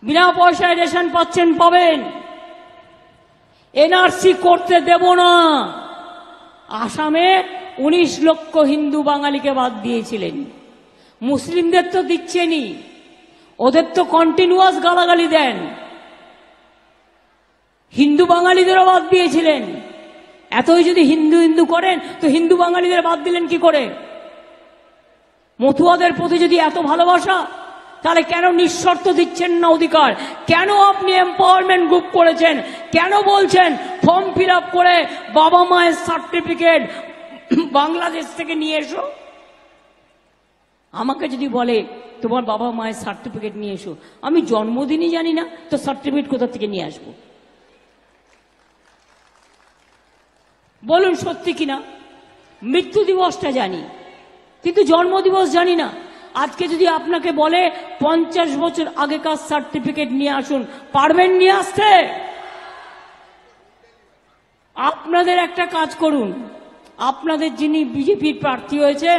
বিনা পয়সায় রেশন পাচ্ছেন, পাবেন। এনআরসি করতে দেব না। আসামে 19 লক্ষ হিন্দু বাঙালিকে বাদ দিয়েছিলেন, মুসলিমদের তো দিচ্ছেনই, ওদের তো কন্টিনিউয়াস গালাগালি দেন। হিন্দু বাঙালিদেরও বাদ দিয়েছিলেন। এতই যদি হিন্দু হিন্দু করেন তো হিন্দু বাঙালিদের বাদ দিলেন কি করে? মতুয়াদের প্রতি যদি এত ভালোবাসা, তাহলে কেন নিঃশর্ত দিচ্ছেন না অধিকার? কেন আপনি এম্পাওয়ারমেন্ট গ্রুপ করেছেন? কেন বলছেন ফর্ম ফিল আপ করে বাবা মায়ের সার্টিফিকেট বাংলাদেশ থেকে নিয়ে এসো? আমাকে যদি বলে তোমার বাবা মায়ের সার্টিফিকেট নিয়ে এসো, আমি জন্মদিনই জানি না তো সার্টিফিকেট কোথা থেকে নিয়ে আসবো? বলুন সত্যি কিনা? মৃত্যু দিবসটা জানি, কিন্তু জন্মদিবস জানি না। আজকে যদি আপনাকে বলে 50 বছর আগেকার সার্টিফিকেট নিয়ে আসুন, পারবেন নিয়ে আসতে? আপনাদের একটা কাজ করুন, আপনাদের যিনি বিজেপির প্রার্থী হয়েছে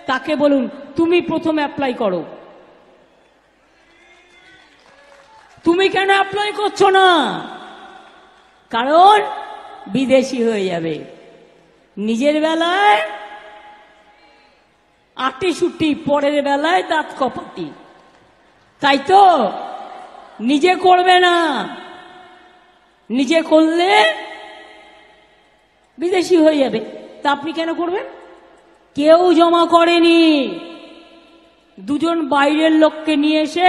তাকে বলুন তুমি প্রথম অ্যাপ্লাই করো। তুমি কেন অ্যাপ্লাই করছো না? কারণ বিদেশি হয়ে যাবে। নিজের বেলায় আটি সুটি, পরের বেলায় দাঁত কপাটি, তাই তো? নিজে করবে না, নিজে করলে বিদেশি হয়ে যাবে। তা আপনি কেন করবেন? কেউ জমা করেনি, দুজন বাইরের লোককে নিয়ে এসে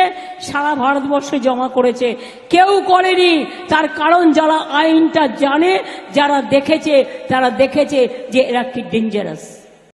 সারা ভারতবর্ষে জমা করেছে, কেউ করেনি। তার কারণ যারা আইনটা জানে, যারা দেখেছে, তারা দেখেছে যে এরা কি ডেঞ্জারাস।